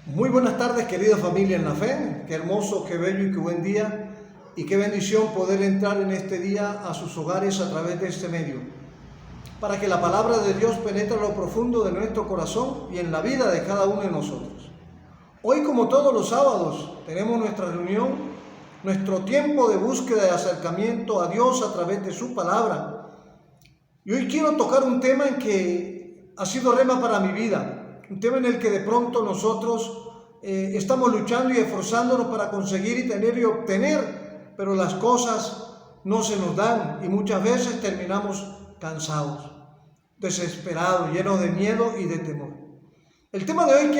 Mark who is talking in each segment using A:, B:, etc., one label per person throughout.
A: Muy buenas tardes, querida familia en la fe. Qué hermoso, qué bello y qué buen día y qué bendición poder entrar en este día a sus hogares a través de este medio, para que la palabra de Dios penetre a lo profundo de nuestro corazón y en la vida de cada uno de nosotros. Hoy, como todos los sábados, tenemos nuestra reunión, nuestro tiempo de búsqueda y acercamiento a Dios a través de su palabra. Y hoy quiero tocar un tema en que ha sido rema para mi vida. Un tema en el que de pronto nosotros estamos luchando y esforzándonos para conseguir y tener y obtener, pero las cosas no se nos dan y muchas veces terminamos cansados, desesperados, llenos de miedo y de temor. El tema de hoy,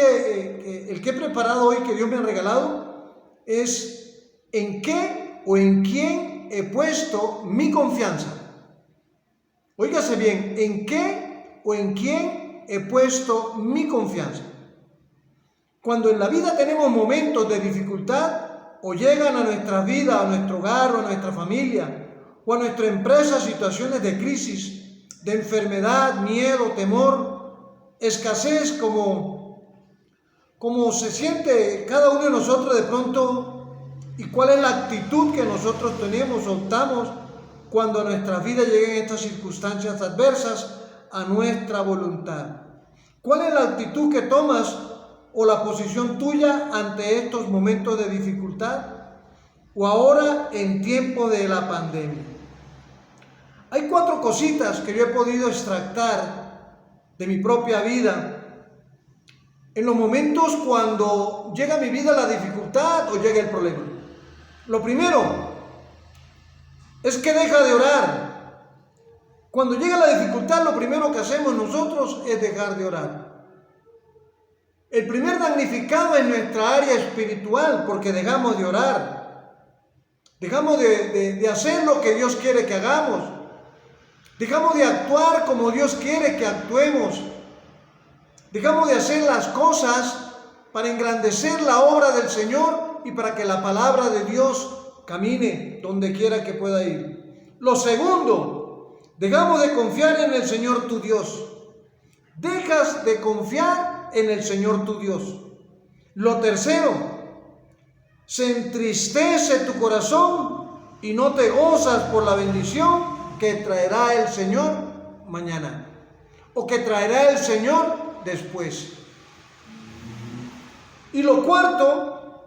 A: el que he preparado hoy, que Dios me ha regalado, es ¿en qué o en quién he puesto mi confianza? Óigase bien, ¿en qué o en quién he puesto mi confianza? Cuando en la vida tenemos momentos de dificultad o llegan a nuestra vida, a nuestro hogar o a nuestra familia o a nuestra empresa situaciones de crisis, de enfermedad, miedo, temor, escasez, como se siente cada uno de nosotros de pronto, y cuál es la actitud que nosotros tenemos, optamos cuando a nuestra vida lleguen estas circunstancias adversas a nuestra voluntad. ¿Cuál es la actitud que tomas o la posición tuya ante estos momentos de dificultad o ahora en tiempo de la pandemia? Hay 4 cositas que yo he podido extractar de mi propia vida en los momentos cuando llega a mi vida la dificultad o llega el problema. Lo primero es que deja de orar. Cuando llega la dificultad, lo primero que hacemos nosotros es dejar de orar. El primer damnificado es nuestra área espiritual, porque dejamos de orar. Dejamos de hacer lo que Dios quiere que hagamos. Dejamos de actuar como Dios quiere que actuemos. Dejamos de hacer las cosas para engrandecer la obra del Señor y para que la palabra de Dios camine donde quiera que pueda ir. Lo segundo, dejamos de confiar en el Señor tu Dios. Dejas de confiar en el Señor tu Dios. Lo tercero, se entristece tu corazón y no te gozas por la bendición que traerá el Señor mañana o que traerá el Señor después. Y lo cuarto,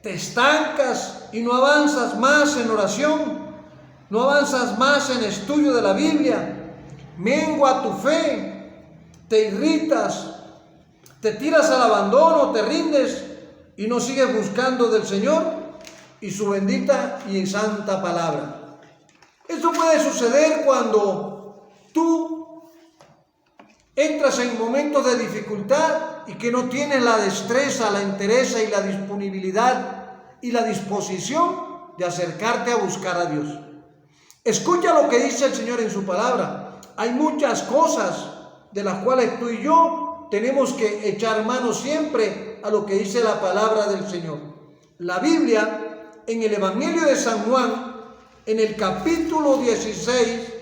A: te estancas y no avanzas más en oración, no avanzas más en estudio de la Biblia, mengua tu fe, te irritas, te tiras al abandono, te rindes y no sigues buscando del Señor y su bendita y santa palabra. Esto puede suceder cuando tú entras en momentos de dificultad y que no tienes la destreza, la entereza y la disponibilidad y la disposición de acercarte a buscar a Dios. Escucha lo que dice el Señor en su palabra. Hay muchas cosas de las cuales tú y yo tenemos que echar mano siempre a lo que dice la palabra del Señor. La Biblia, en el Evangelio de San Juan, en el capítulo 16,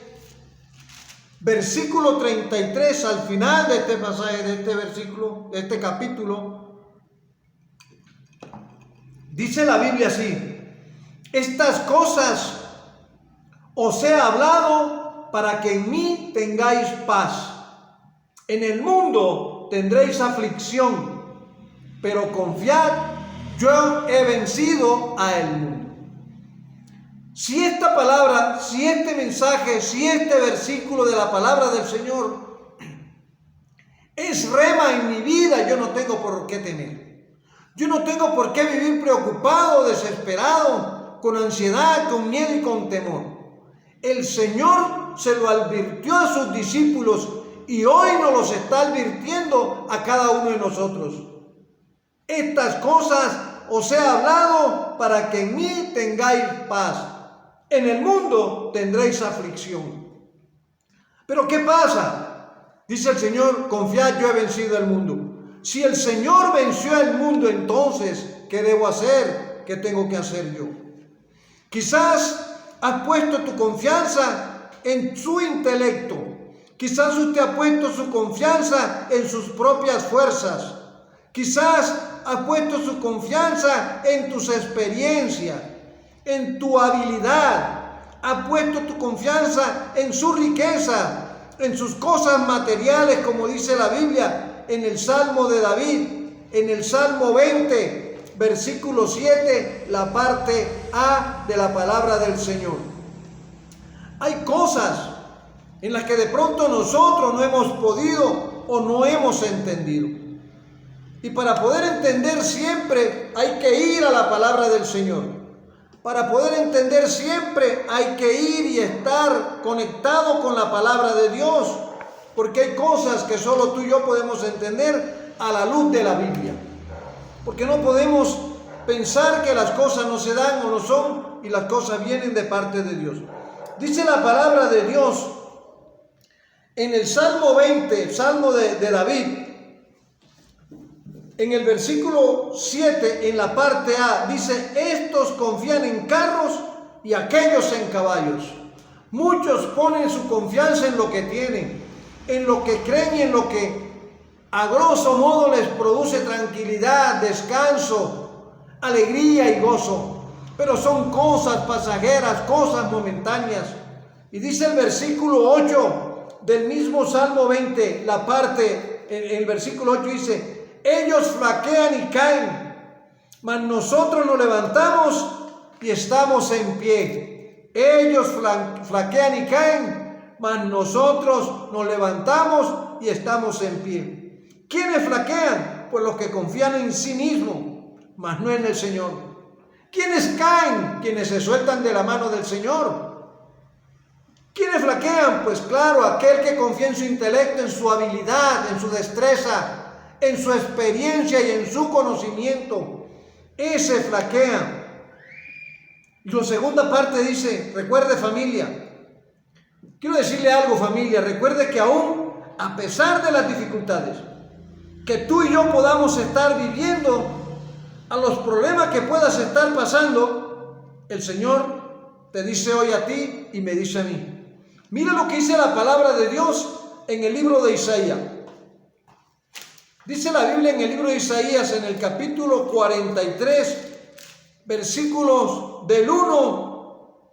A: versículo 33, al final de este pasaje, de este versículo, de este capítulo, dice la Biblia así: estas cosas os he hablado para que en mí tengáis paz. En el mundo tendréis aflicción, pero confiad, yo he vencido a el mundo. Si esta palabra, si este mensaje, si este versículo de la palabra del Señor es rema en mi vida, yo no tengo por qué temer. Yo no tengo por qué vivir preocupado, desesperado, con ansiedad, con miedo y con temor. El Señor se lo advirtió a sus discípulos y hoy nos los está advirtiendo a cada uno de nosotros. Estas cosas os he hablado para que en mí tengáis paz. En el mundo tendréis aflicción. Pero ¿qué pasa? Dice el Señor: confiad, yo he vencido el mundo. Si el Señor venció el mundo, entonces, ¿qué debo hacer? ¿Qué tengo que hacer yo? Quizás has puesto tu confianza en su intelecto. Quizás usted ha puesto su confianza en sus propias fuerzas. Quizás has puesto su confianza en tus experiencias, en tu habilidad. Has puesto tu confianza en su riqueza, en sus cosas materiales, como dice la Biblia en el Salmo de David, en el Salmo 20, versículo 7, la parte A de la palabra del Señor. Hay cosas en las que de pronto nosotros no hemos podido o no hemos entendido. Y para poder entender siempre hay que ir a la palabra del Señor. Para poder entender siempre hay que ir y estar conectado con la palabra de Dios, porque hay cosas que solo tú y yo podemos entender a la luz de la Biblia. Porque no podemos pensar que las cosas no se dan o no son y las cosas vienen de parte de Dios. Dice la palabra de Dios en el Salmo 20, Salmo de David, en el versículo 7, en la parte A, dice: estos confían en carros y aquellos en caballos. Muchos ponen su confianza en lo que tienen, en lo que creen y en lo que a grosso modo les produce tranquilidad, descanso, alegría y gozo. Pero son cosas pasajeras, cosas momentáneas. Y dice el versículo 8 del mismo Salmo 20, la parte, el versículo 8 dice: ellos flaquean y caen, mas nosotros nos levantamos y estamos en pie. Ellos flaquean y caen, mas nosotros nos levantamos y estamos en pie. ¿Quiénes flaquean? Pues los que confían en sí mismos, mas no en el Señor. ¿Quiénes caen? Quienes se sueltan de la mano del Señor. ¿Quiénes flaquean? Pues claro, aquel que confía en su intelecto, en su habilidad, en su destreza, en su experiencia y en su conocimiento. Ese flaquea. Y la segunda parte dice: recuerde, familia. Quiero decirle algo, familia. Recuerde que aún a pesar de las dificultades que tú y yo podamos estar viviendo, a los problemas que puedas estar pasando, el Señor te dice hoy a ti y me dice a mí. Mira lo que dice la palabra de Dios en el libro de Isaías. Dice la Biblia en el libro de Isaías, en el capítulo 43, versículos del 1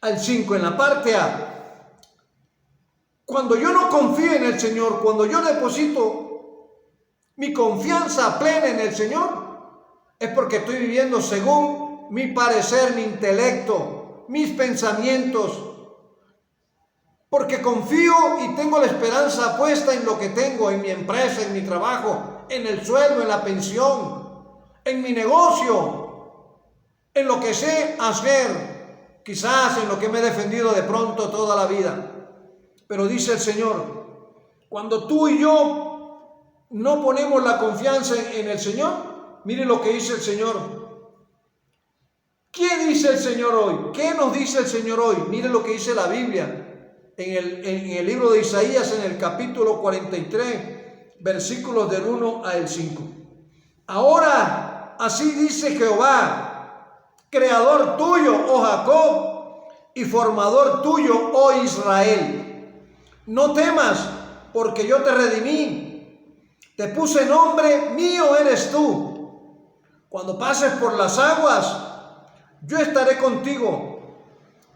A: al 5, en la parte A. Cuando yo no confío en el Señor, cuando yo deposito mi confianza plena en el Señor, es porque estoy viviendo según mi parecer, mi intelecto, mis pensamientos. Porque confío y tengo la esperanza puesta en lo que tengo, en mi empresa, en mi trabajo, en el sueldo, en la pensión, en mi negocio, en lo que sé hacer, quizás en lo que me he defendido de pronto toda la vida. Pero dice el Señor, cuando tú y yo no ponemos la confianza en el Señor, mire lo que dice el Señor. ¿Qué dice el Señor hoy? ¿Qué nos dice el Señor hoy? Mire lo que dice la Biblia. En el libro de Isaías, en el capítulo 43, versículos del 1 al 5. Ahora, así dice Jehová, creador tuyo, oh Jacob, y formador tuyo, oh Israel. No temas, porque yo te redimí. Te puse nombre, mío eres tú. Cuando pases por las aguas, yo estaré contigo.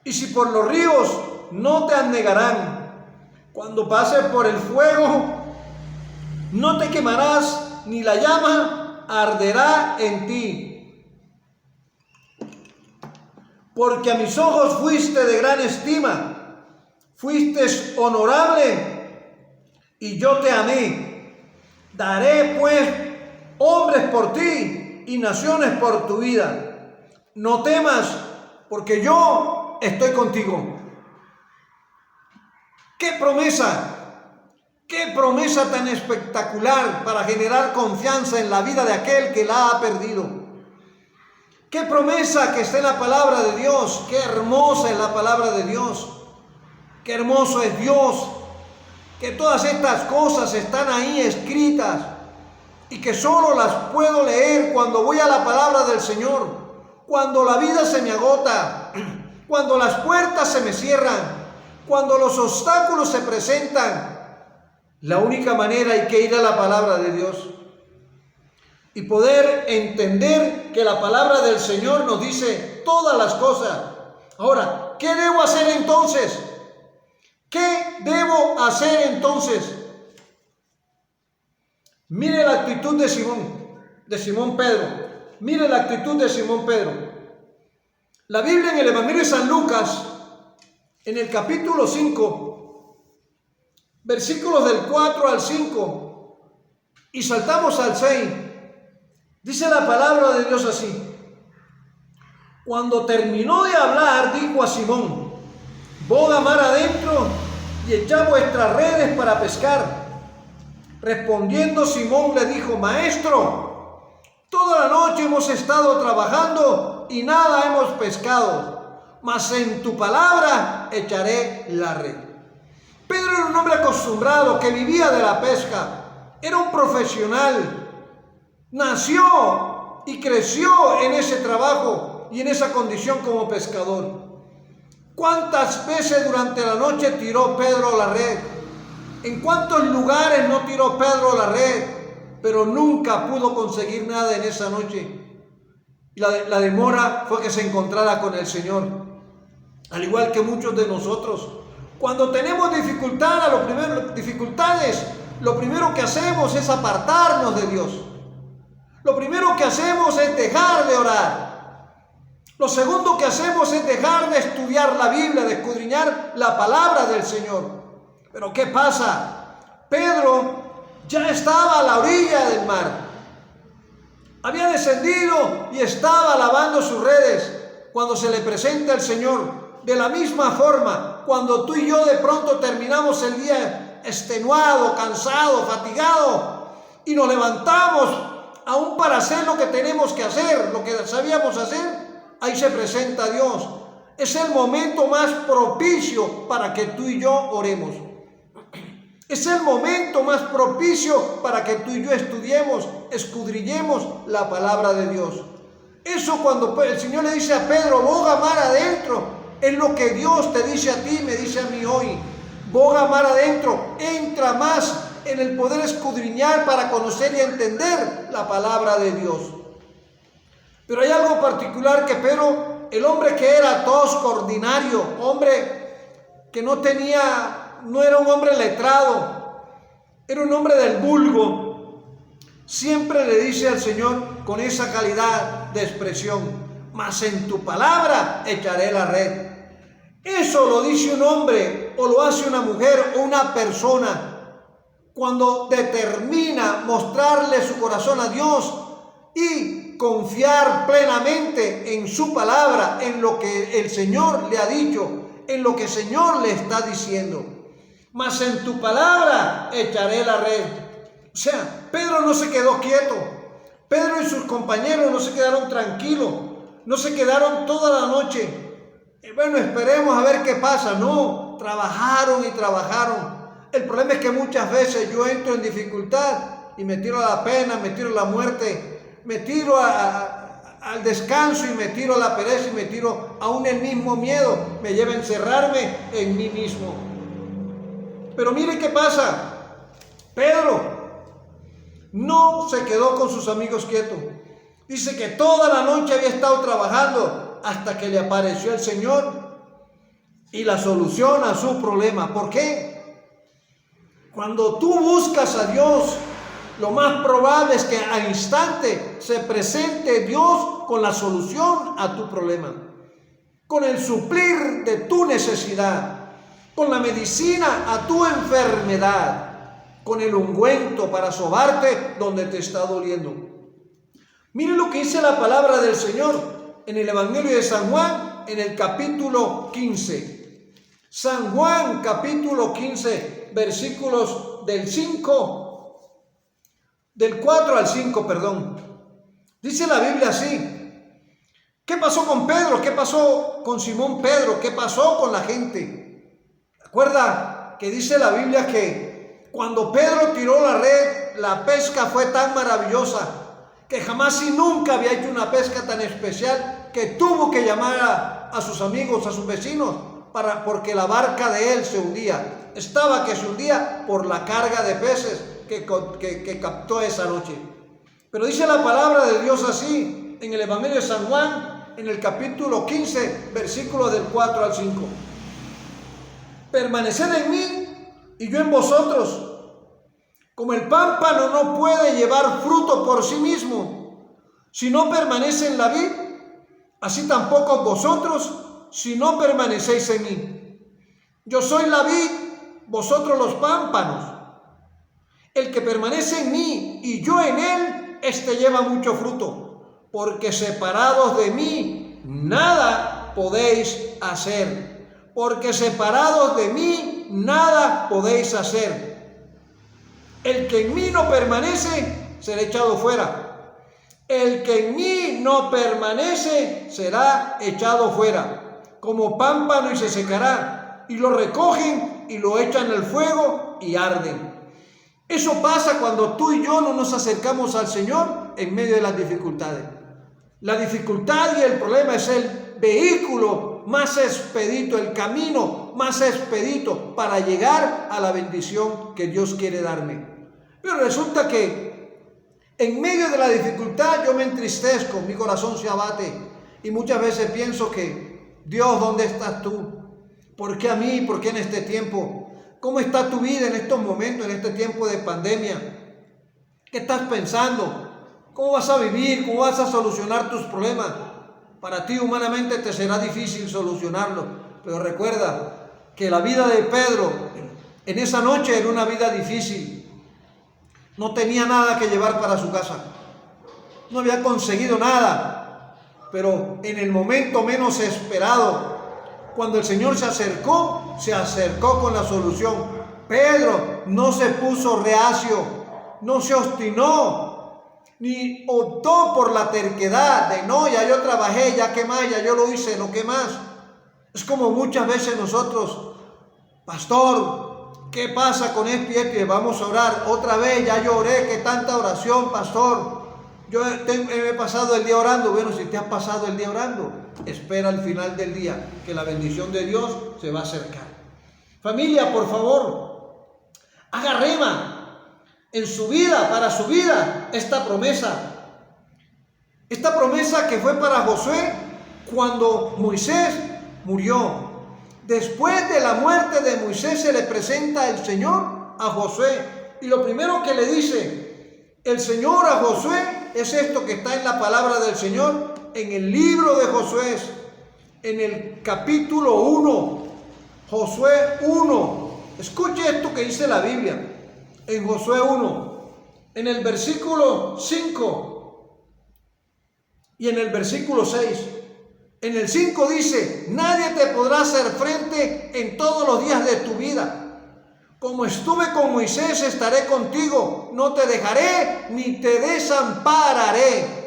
A: Y si por los ríos, no te anegarán. Cuando pases por el fuego, no te quemarás, ni la llama arderá en ti. Porque a mis ojos fuiste de gran estima, fuiste honorable, y yo te amé. Daré pues hombres por ti y naciones por tu vida. No temas, porque yo estoy contigo. ¡Qué promesa! ¡Qué promesa tan espectacular para generar confianza en la vida de aquel que la ha perdido! ¡Qué promesa que está en la palabra de Dios! ¡Qué hermosa es la palabra de Dios! ¡Qué hermoso es Dios! Que todas estas cosas están ahí escritas y que solo las puedo leer cuando voy a la palabra del Señor, cuando la vida se me agota, cuando las puertas se me cierran, cuando los obstáculos se presentan. La única manera hay que ir a la palabra de Dios. y poder entender que la palabra del Señor nos dice todas las cosas. Ahora, ¿qué debo hacer entonces? ¿Qué debo hacer entonces? Mire la actitud de Simón Pedro. Mire la actitud de Simón Pedro. La Biblia en el Evangelio de San Lucas, en el capítulo 5, versículos del 4 al 5, y saltamos al 6, dice la palabra de Dios así. Cuando terminó de hablar, dijo a Simón: boga mar adentro y echad vuestras redes para pescar. Respondiendo Simón le dijo: Maestro, toda la noche hemos estado trabajando y nada hemos pescado, mas en tu palabra echaré la red. Pedro era un hombre acostumbrado que vivía de la pesca, era un profesional, nació y creció en ese trabajo y en esa condición como pescador. ¿Cuántas veces durante la noche tiró Pedro la red? ¿En cuántos lugares no tiró Pedro la red? Pero nunca pudo conseguir nada en esa noche. La demora fue que se encontrara con el Señor. Al igual que muchos de nosotros, cuando tenemos dificultades, lo primero que hacemos es apartarnos de Dios. Lo primero que hacemos es dejar de orar. Lo segundo que hacemos es dejar de estudiar la Biblia, de escudriñar la palabra del Señor. Pero ¿qué pasa? Pedro ya estaba a la orilla del mar. Había descendido y estaba lavando sus redes cuando se le presenta el Señor. De la misma forma, cuando tú y yo de pronto terminamos el día extenuado, cansado, fatigado, y nos levantamos aún para hacer lo que tenemos que hacer, lo que sabíamos hacer, ahí se presenta Dios. Es el momento más propicio para que tú y yo oremos. Es el momento más propicio para que tú y yo estudiemos, escudriñemos la palabra de Dios. Eso cuando el Señor le dice a Pedro: boga mar adentro, es lo que Dios te dice a ti, me dice a mí hoy. Boga mar adentro, entra más en el poder escudriñar para conocer y entender la palabra de Dios. Pero hay algo particular que Pedro, el hombre que era tosco, ordinario, hombre que no era un hombre letrado, era un hombre del vulgo, siempre le dice al Señor con esa calidad de expresión: mas en tu palabra echaré la red. Eso lo dice un hombre o lo hace una mujer o una persona cuando determina mostrarle su corazón a Dios y confiar plenamente en su palabra, en lo que el Señor le ha dicho, en lo que el Señor le está diciendo. Mas en tu palabra echaré la red. O sea, Pedro no se quedó quieto. Pedro y sus compañeros no se quedaron tranquilos. No se quedaron toda la noche. Bueno, esperemos a ver qué pasa. No, trabajaron y trabajaron. El problema es que muchas veces yo entro en dificultad y me tiro a la pena, me tiro a la muerte, me tiro al descanso y me tiro a la pereza y me tiro aún el mismo miedo. Me lleva a encerrarme en mí mismo. Pero mire qué pasa. Pedro no se quedó con sus amigos quietos. Dice que toda la noche había estado trabajando hasta que le apareció el Señor y la solución a su problema. ¿Por qué? Cuando tú buscas a Dios, lo más probable es que al instante se presente Dios con la solución a tu problema, con el suplir de tu necesidad, con la medicina a tu enfermedad, con el ungüento para sobarte donde te está doliendo. Mire lo que dice la palabra del Señor en el Evangelio de San Juan, en el capítulo 15. San Juan, capítulo 15, versículos del 4 al 5, perdón. Dice la Biblia así: ¿qué pasó con Pedro? ¿Qué pasó con Simón Pedro? ¿Qué pasó con la gente? Recuerda que dice la Biblia que cuando Pedro tiró la red, la pesca fue tan maravillosa que jamás y nunca había hecho una pesca tan especial, que tuvo que llamar a sus amigos, a sus vecinos, porque la barca de él se hundía. Estaba que se hundía por la carga de peces que captó esa noche. Pero dice la palabra de Dios así, en el Evangelio de San Juan, en el capítulo 15, versículos del 4 al 5. Permaneced en mí y yo en vosotros. Como el pámpano no puede llevar fruto por sí mismo, si no permanece en la vid, así tampoco vosotros, si no permanecéis en mí. Yo soy la vid, vosotros los pámpanos. El que permanece en mí y yo en él, éste lleva mucho fruto, porque separados de mí, nada podéis hacer. Porque separados de mí, nada podéis hacer. El que en mí no permanece, será echado fuera. El que en mí no permanece, será echado fuera, como pámpano y se secará. Y lo recogen y lo echan al fuego y arden. Eso pasa cuando tú y yo no nos acercamos al Señor en medio de las dificultades. La dificultad y el problema es el vehículo más expedito, el camino más expedito para llegar a la bendición que Dios quiere darme. Pero resulta que en medio de la dificultad yo me entristezco, mi corazón se abate y muchas veces pienso que Dios, ¿dónde estás tú? ¿Por qué a mí? ¿Por qué en este tiempo? ¿Cómo está tu vida en estos momentos, en este tiempo de pandemia? ¿Qué estás pensando? ¿Cómo vas a vivir? ¿Cómo vas a solucionar tus problemas? Para ti humanamente te será difícil solucionarlo, pero recuerda que la vida de Pedro en esa noche era una vida difícil. No tenía nada que llevar para su casa. No había conseguido nada. Pero en el momento menos esperado, cuando el Señor se acercó con la solución. Pedro no se puso reacio, no se obstinó, ni optó por la terquedad de no, ya yo trabajé, ya qué más, ya yo lo hice, no qué más. Es como muchas veces nosotros, pastor, ¿qué pasa con esto y esto? Vamos a orar otra vez, ya yo oré, qué tanta oración, pastor. Yo he pasado el día orando. Bueno, si te has pasado el día orando, espera al final del día que la bendición de Dios se va a acercar. Familia, por favor, haga rema en su vida, para su vida, esta promesa. Esta promesa que fue para Josué cuando Moisés murió. Después de la muerte de Moisés se le presenta el Señor a Josué. Y lo primero que le dice el Señor a Josué es esto que está en la palabra del Señor, en el libro de Josué, en el capítulo 1, Josué 1. Escuche esto que dice la Biblia, en Josué 1, en el versículo 5 y en el versículo 6. En el 5 dice, nadie te podrá hacer frente en todos los días de tu vida. Como estuve con Moisés, estaré contigo, no te dejaré ni te desampararé.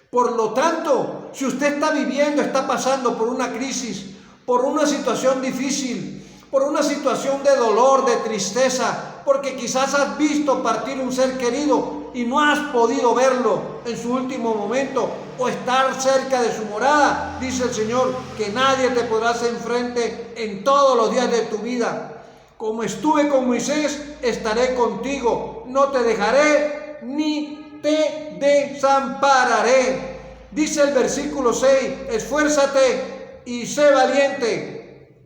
A: Por lo tanto, si usted está viviendo, está pasando por una crisis, por una situación difícil, por una situación de dolor, de tristeza, porque quizás has visto partir un ser querido y no has podido verlo en su último momento o estar cerca de su morada, dice el Señor, que nadie te podrá hacer frente en todos los días de tu vida. Como estuve con Moisés, estaré contigo, no te dejaré ni te desampararé. Dice el versículo 6, esfuérzate y sé valiente.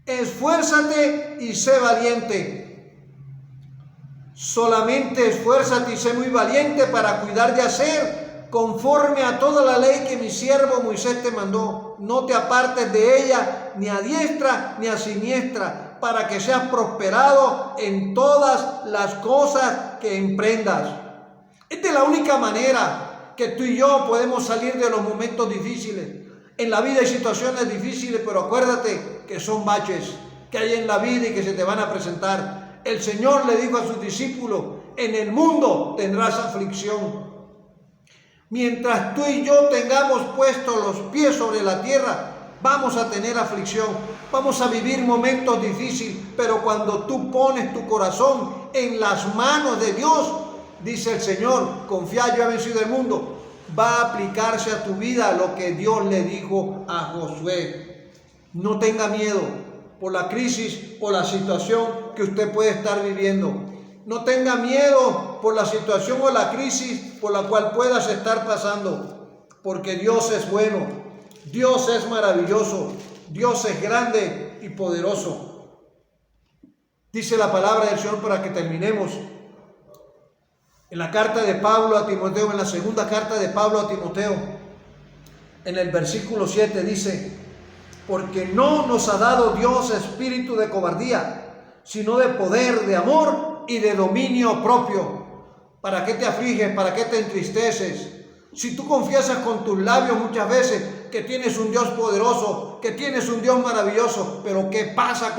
A: Esfuérzate y sé valiente. Solamente esfuérzate y sé muy valiente para cuidar de hacer conforme a toda la ley que mi siervo Moisés te mandó. No te apartes de ella ni a diestra ni a siniestra, para que seas prosperado en todas las cosas que emprendas. Esta es la única manera que tú y yo podemos salir de los momentos difíciles. En la vida hay situaciones difíciles, pero acuérdate que son baches que hay en la vida y que se te van a presentar. El Señor le dijo a sus discípulos, en el mundo tendrás aflicción. Mientras tú y yo tengamos puestos los pies sobre la tierra, vamos a tener aflicción, vamos a vivir momentos difíciles, pero cuando tú pones tu corazón en las manos de Dios, dice el Señor, confía, yo he vencido el mundo, va a aplicarse a tu vida lo que Dios le dijo a Josué. No tenga miedo por la crisis o la situación que usted puede estar viviendo. No tenga miedo por la situación o la crisis por la cual puedas estar pasando, porque Dios es bueno, Dios es maravilloso, Dios es grande y poderoso. Dice la palabra del Señor para que terminemos. En la carta de Pablo a Timoteo, en la segunda carta de Pablo a Timoteo, en el versículo 7 dice: porque no nos ha dado Dios espíritu de cobardía, sino de poder, de amor y de dominio propio. ¿Para qué te afliges? ¿Para qué te entristeces? Si tú confiesas con tus labios muchas veces que tienes un Dios poderoso, que tienes un Dios maravilloso, pero ¿qué pasa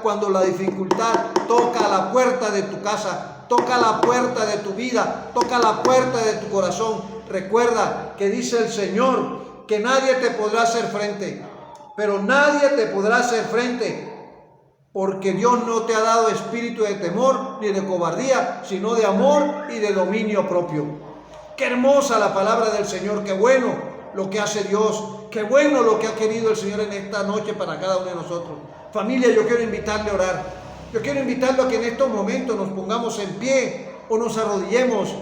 A: cuando la dificultad toca la puerta de tu casa, toca la puerta de tu vida, toca la puerta de tu corazón? Recuerda que dice el Señor que nadie te podrá hacer frente, pero nadie te podrá hacer frente, porque Dios no te ha dado espíritu de temor ni de cobardía, sino de amor y de dominio propio. Qué hermosa la palabra del Señor, qué bueno lo que hace Dios, qué bueno lo que ha querido el Señor en esta noche para cada uno de nosotros. Familia, yo quiero invitarle a orar. Yo quiero invitarlo a que en estos momentos nos pongamos en pie o nos arrodillemos.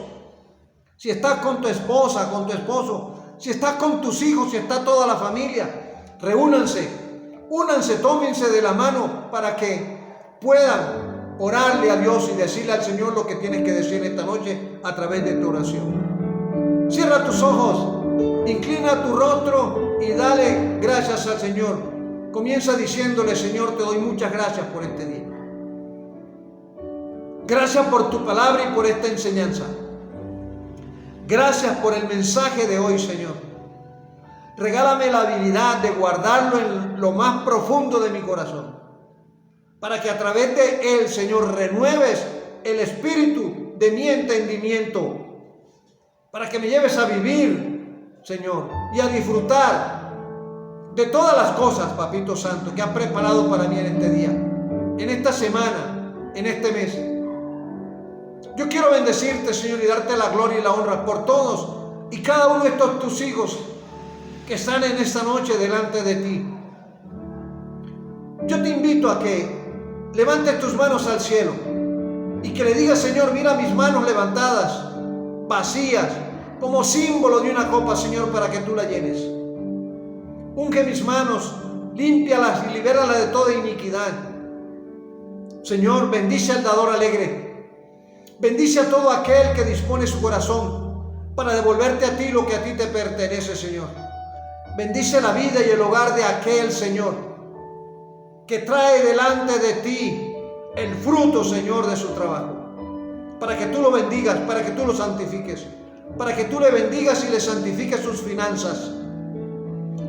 A: Si estás con tu esposa, con tu esposo, si estás con tus hijos, si está toda la familia, únanse, tómense de la mano para que puedan orarle a Dios y decirle al Señor lo que tienes que decir esta noche a través de tu oración. Cierra tus ojos, inclina tu rostro y dale gracias al Señor. Comienza diciéndole: Señor, te doy muchas gracias por este día. Gracias por tu palabra y por esta enseñanza. Gracias por el mensaje de hoy, Señor. Regálame la habilidad de guardarlo en lo más profundo de mi corazón, para que a través de él, Señor, renueves el espíritu de mi entendimiento, para que me lleves a vivir, Señor, y a disfrutar de todas las cosas, Papito Santo, que has preparado para mí en este día, en esta semana, en este mes. Yo quiero bendecirte, Señor, y darte la gloria y la honra por todos y cada uno de estos tus hijos que están en esta noche delante de ti. Yo te invito a que levantes tus manos al cielo y que le digas: Señor, mira mis manos levantadas, vacías, como símbolo de una copa, Señor, para que tú la llenes. Unge mis manos, límpialas y libéralas de toda iniquidad. Señor, bendice al dador alegre. Bendice a todo aquel que dispone su corazón para devolverte a ti lo que a ti te pertenece, Señor. Bendice la vida y el hogar de aquel, Señor, que trae delante de ti el fruto, Señor, de su trabajo. Para que tú lo bendigas, para que tú lo santifiques, para que tú le bendigas y le santifiques sus finanzas.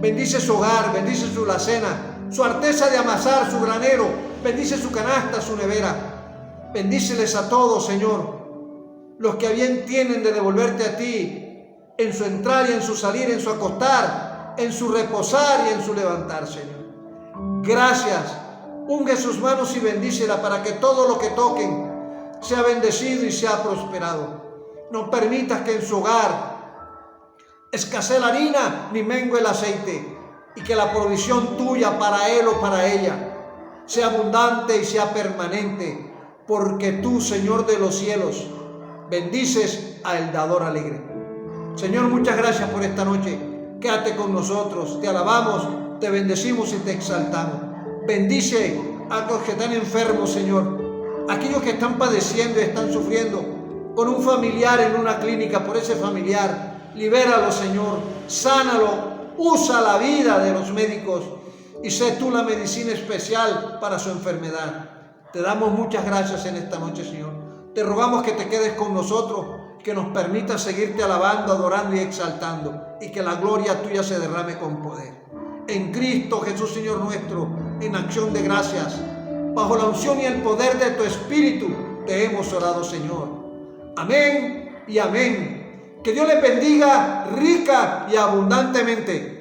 A: Bendice su hogar, bendice su alacena, su arteza de amasar, su granero. Bendice su canasta, su nevera. Bendíceles a todos, Señor, los que a bien tienen de devolverte a ti en su entrar y en su salir, en su acostar, en su reposar y en su levantar, Señor. Gracias. Unge sus manos y bendícela para que todo lo que toquen sea bendecido y sea prosperado. No permitas que en su hogar escasee la harina ni mengue el aceite, y que la provisión tuya para él o para ella sea abundante y sea permanente, porque tú, Señor de los cielos, bendices al dador alegre. Señor, muchas gracias por esta noche. Quédate con nosotros, te alabamos, te bendecimos y te exaltamos. Bendice a los que están enfermos, Señor, aquellos que están padeciendo y están sufriendo con un familiar en una clínica. Por ese familiar, libéralo, Señor, sánalo, usa la vida de los médicos y sé tú la medicina especial para su enfermedad. Te damos muchas gracias en esta noche, Señor. Te rogamos que te quedes con nosotros, que nos permitas seguirte alabando, adorando y exaltando, y que la gloria tuya se derrame con poder. En Cristo Jesús, Señor nuestro, en acción de gracias, bajo la unción y el poder de tu Espíritu, te hemos orado, Señor. Amén y amén. Que Dios les bendiga rica y abundantemente.